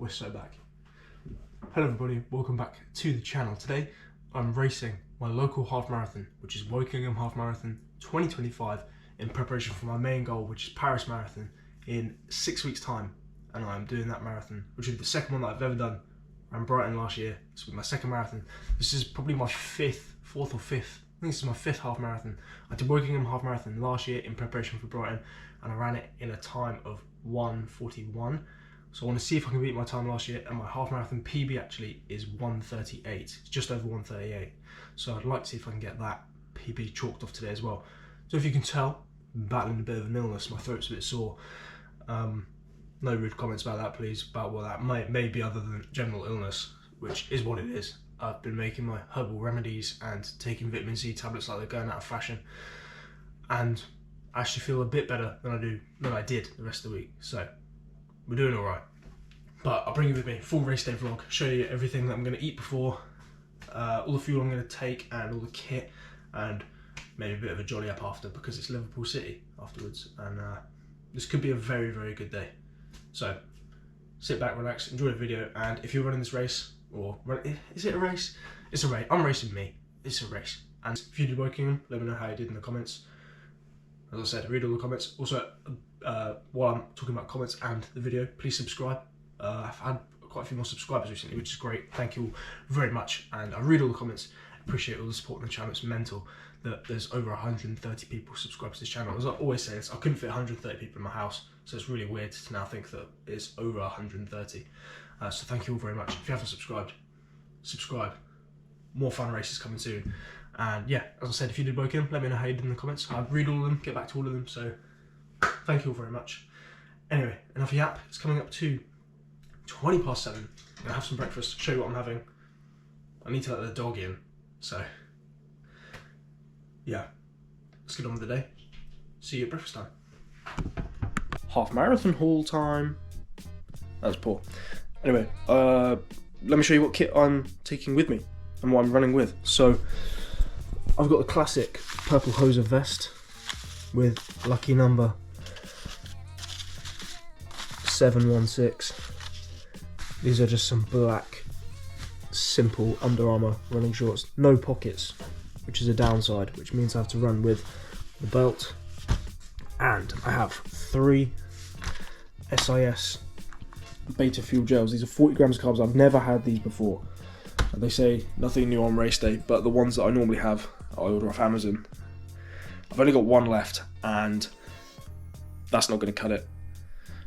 We're so back. Hello everybody, welcome back to the channel. Today I'm racing my local half marathon, which is Wokingham Half Marathon 2025, in preparation for my main goal, which is Paris Marathon in 6 weeks time. And I'm doing that marathon, which is the second one that I've ever done. I ran Brighton last year. This was my second marathon. This is probably my fourth or fifth. I think this is my fifth half marathon. I did Wokingham Half Marathon last year in preparation for Brighton, and I ran it in a time of 1:41. So I want to see if I can beat my time last year, and my half marathon PB actually is 1:38. It's just over 1:38. So I'd like to see if I can get that PB chalked off today as well. So if you can tell, I'm battling a bit of an illness. My throat's a bit sore. No rude comments about that, please, about what that may be other than general illness, which is what it is. I've been making my herbal remedies and taking vitamin C tablets like they're going out of fashion, and I actually feel a bit better than I did the rest of the week. So we're doing all right. But I'll bring you with me, full race day vlog, show you everything that I'm going to eat before, all the fuel I'm going to take and all the kit, and maybe a bit of a jolly up after because it's Liverpool City afterwards, and this could be a very, very good day. So sit back, relax, enjoy the video, and if you're running this race, is it a race? It's a race. I'm racing me. It's a race. And if you did Wokingham, let me know how you did in the comments. As I said, read all the comments. Also, while I'm talking about comments and the video, please subscribe. I've had quite a few more subscribers recently, which is great. Thank you all very much. And I read all the comments. Appreciate all the support on the channel. It's mental that there's over 130 people subscribed to this channel. As I always say, I couldn't fit 130 people in my house, so it's really weird to now think that it's over 130. So thank you all very much. If you haven't subscribed, subscribe. More fun races coming soon. And yeah, as I said, if you did Wokingham, let me know how you did in the comments. I'll read all of them, get back to all of them. So thank you all very much. Anyway, enough yap. It's coming up to 7:20. I'm gonna have some breakfast, show you what I'm having. I need to let the dog in, so yeah, let's get on with the day. See you at breakfast time. Half marathon haul time. That was poor. Anyway, let me show you what kit I'm taking with me and what I'm running with. So I've got the classic purple Hoser vest with lucky number 716. These are just some black, simple Under Armour running shorts. No pockets, which is a downside, which means I have to run with the belt. And I have 3 SIS beta fuel gels. These are 40 grams of carbs. I've never had these before. And they say nothing new on race day, but the ones that I normally have, I order off Amazon. I've only got one left, and that's not going to cut it.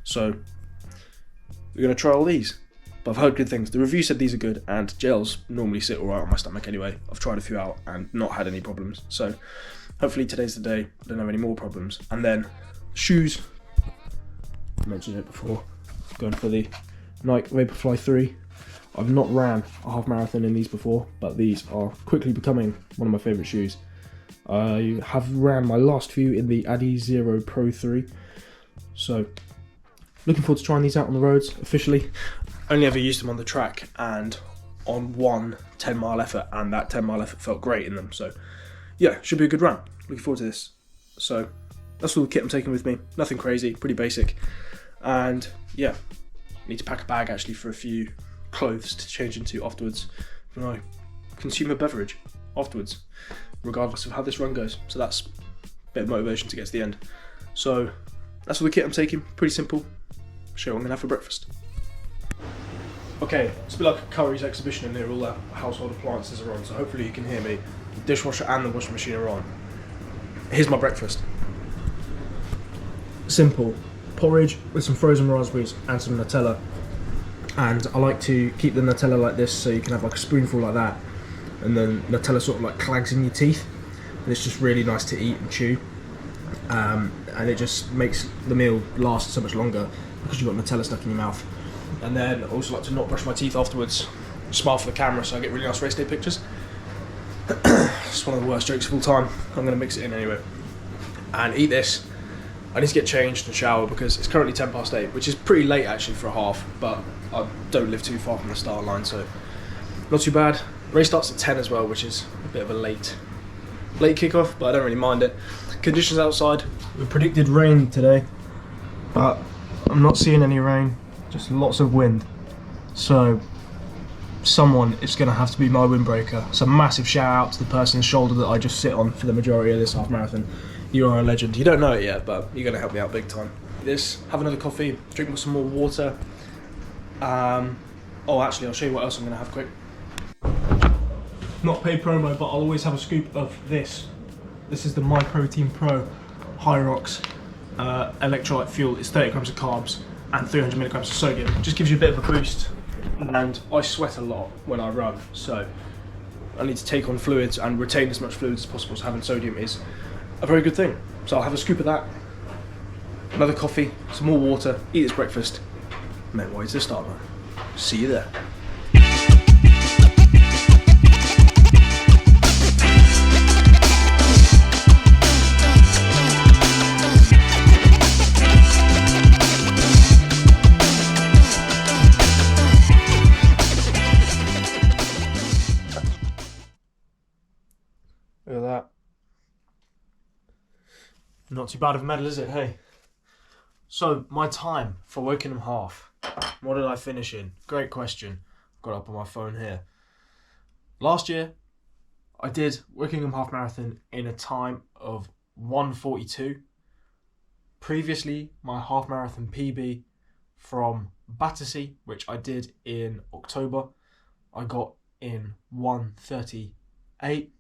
So we're going to try all these. But I've heard good things. The review said these are good, and gels normally sit alright on my stomach anyway. I've tried a few out and not had any problems. So hopefully today's the day I don't have any more problems. And then shoes, I mentioned it before, going for the Nike Vaporfly 3. I've not ran a half marathon in these before, but these are quickly becoming one of my favourite shoes. I have ran my last few in the Adizero Pro 3, so looking forward to trying these out on the roads officially. Only ever used them on the track and on one 10-mile effort, and that 10-mile effort felt great in them. So yeah, should be a good run. Looking forward to this. So that's all the kit I'm taking with me. Nothing crazy, pretty basic. And yeah, need to pack a bag actually for a few clothes to change into afterwards when I consume a beverage afterwards, regardless of how this run goes. So that's a bit of motivation to get to the end. So that's all the kit I'm taking. Pretty simple. Show you what I'm gonna have for breakfast. Okay, it's a bit like a Curry's exhibition in here. All the household appliances are on, so hopefully you can hear me. The dishwasher and the washing machine are on. Here's my breakfast. Simple. Porridge with some frozen raspberries and some Nutella. And I like to keep the Nutella like this, so you can have like a spoonful like that, and then Nutella sort of like clags in your teeth, and it's just really nice to eat and chew, and it just makes the meal last so much longer because you've got Nutella stuck in your mouth. And then I also like to not brush my teeth afterwards, smile for the camera so I get really nice race day pictures. It's one of the worst jokes of all time. I'm going to mix it in anyway and eat this. I need to get changed and shower because it's currently 8:10, which is pretty late actually for a half, but I don't live too far from the start line, so not too bad. Race starts at 10 as well, which is a bit of a late kickoff, but I don't really mind it. Conditions outside, we predicted rain today, but I'm not seeing any rain, just lots of wind. So someone is going to have to be my windbreaker. So massive shout out to the person's shoulder that I just sit on for the majority of this half marathon. You are a legend. You don't know it yet, but you're going to help me out big time. Have another coffee, drink some more water. Actually, I'll show you what else I'm going to have quick. Not paid promo, but I'll always have a scoop of this. This is the My Protein Pro High Rocks electrolyte fuel. It's 30 grams of carbs and 300 milligrams of sodium. Just gives you a bit of a boost. And I sweat a lot when I run, so I need to take on fluids and retain as much fluids as possible, so having sodium is a very good thing. So I'll have a scoop of that, another coffee, some more water, eat this breakfast, and then wait to start, man. See you there. Look at that. Not too bad of a medal, is it? Hey. So, my time for Wokingham Half. What did I finish in? Great question. I've got it up on my phone here. Last year, I did Wokingham Half Marathon in a time of 1:42. Previously, my half marathon PB from Battersea, which I did in October, I got in 1:38.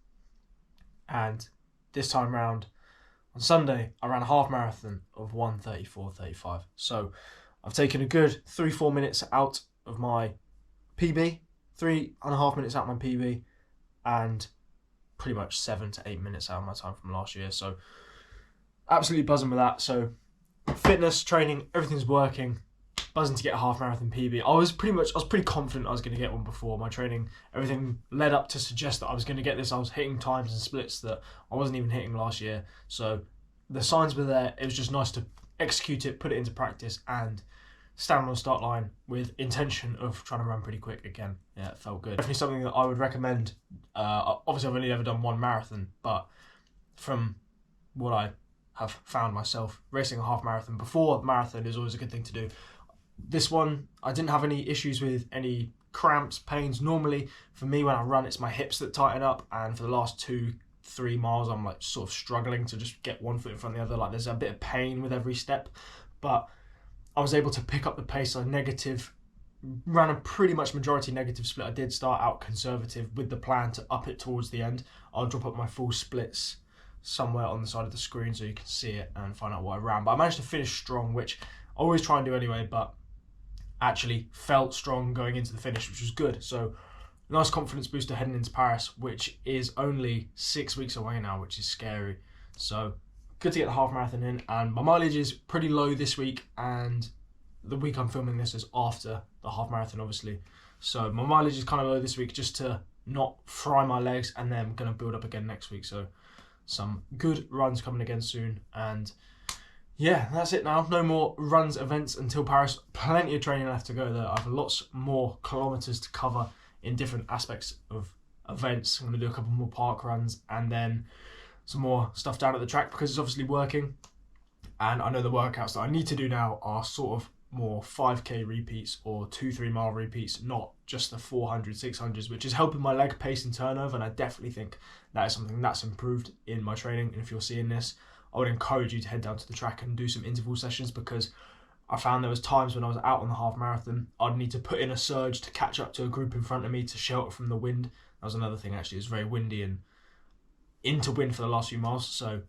And this time round, on Sunday, I ran a half marathon of 1:34.35. So I've taken a good 3-4 minutes out of my PB, 3.5 minutes out of my PB, and pretty much 7 to 8 minutes out of my time from last year. So absolutely buzzing with that. So fitness, training, everything's working. Buzzing to get a half marathon PB. I was pretty confident I was going to get one before. My training, everything led up to suggest that I was going to get this. I was hitting times and splits that I wasn't even hitting last year. So the signs were there. It was just nice to execute it, put it into practice, and stand on the start line with intention of trying to run pretty quick again. Yeah, it felt good. Definitely something that I would recommend. Obviously, I've only ever done one marathon, but from what I have found myself, racing a half marathon before the marathon is always a good thing to do. This one, I didn't have any issues with any cramps, pains. Normally, for me, when I run, it's my hips that tighten up, and for the last 2-3 miles, I'm like sort of struggling to just get one foot in front of the other. Like there's a bit of pain with every step, but I was able to pick up the pace. I ran a pretty much majority negative split. I did start out conservative with the plan to up it towards the end. I'll drop up my full splits somewhere on the side of the screen so you can see it and find out what I ran. But I managed to finish strong, which I always try and do anyway, but actually felt strong going into the finish, which was good. So nice confidence booster heading into Paris, which is only 6 weeks away now, which is scary. So good to get the half marathon in, and my mileage is pretty low this week, and the week I'm filming this is after the half marathon, obviously. So my mileage is kind of low this week just to not fry my legs, and then I'm going to build up again next week. So some good runs coming again soon, and yeah, that's it now. No more runs, events until Paris. Plenty of training left to go there. I have lots more kilometres to cover in different aspects of events. I'm going to do a couple more park runs and then some more stuff down at the track because it's obviously working. And I know the workouts that I need to do now are sort of more 5k repeats or 2-3 mile repeats, not just the 400, 600s, which is helping my leg pace and turnover. And I definitely think that is something that's improved in my training. And if you're seeing this, I would encourage you to head down to the track and do some interval sessions, because I found there was times when I was out on the half marathon, I'd need to put in a surge to catch up to a group in front of me to shelter from the wind. That was another thing, actually. It was very windy and into wind for the last few miles. So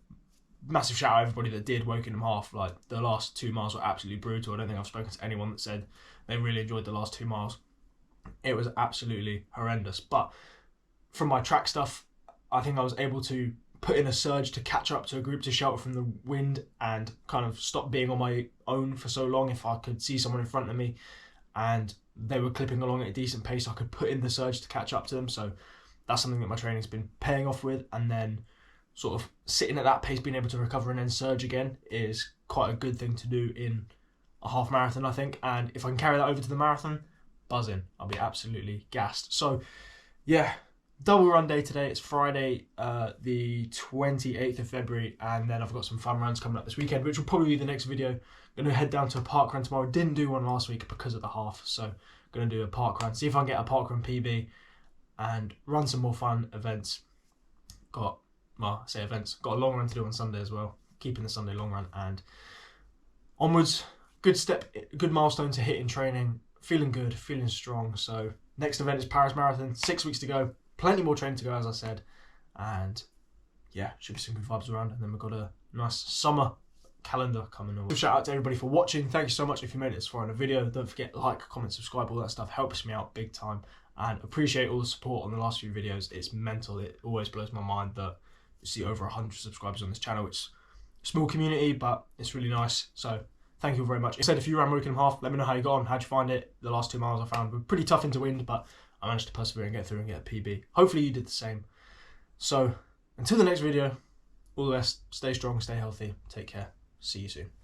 massive shout out to everybody that did Wokingham Half. Like the last 2 miles were absolutely brutal. I don't think I've spoken to anyone that said they really enjoyed the last 2 miles. It was absolutely horrendous. But from my track stuff, I think I was able to put in a surge to catch up to a group to shelter from the wind and kind of stop being on my own for so long. If I could see someone in front of me and they were clipping along at a decent pace, I could put in the surge to catch up to them. So that's something that my training's been paying off with. And then sort of sitting at that pace, being able to recover and then surge again is quite a good thing to do in a half marathon, I think. And if I can carry that over to the marathon, buzzing. I'll be absolutely gassed. So yeah, double run day today. It's Friday, the 28th of February, and then I've got some fun runs coming up this weekend, which will probably be the next video. I'm going to head down to a park run tomorrow. Didn't do one last week because of the half, so I'm going to do a park run. See if I can get a park run PB and run some more fun events. Got a long run to do on Sunday as well. Keeping the Sunday long run and onwards. Good milestone to hit in training. Feeling good, feeling strong. So next event is Paris Marathon. 6 weeks to go. Plenty more training to go, as I said. And yeah, should be some good vibes around. And then we've got a nice summer calendar coming on. Shout out to everybody for watching. Thank you so much if you made it this far in a video. Don't forget, like, comment, subscribe, all that stuff helps me out big time. And appreciate all the support on the last few videos. It's mental. It always blows my mind that you see over 100 subscribers on this channel. It's a small community, but it's really nice. So thank you very much. I said, if you ran Wokingham Half, let me know how you got on. How'd you find it? The last 2 miles I found were pretty tough into wind, but I managed to persevere and get through and get a PB. Hopefully you did the same. So until the next video, all the best. Stay strong, stay healthy. Take care. See you soon.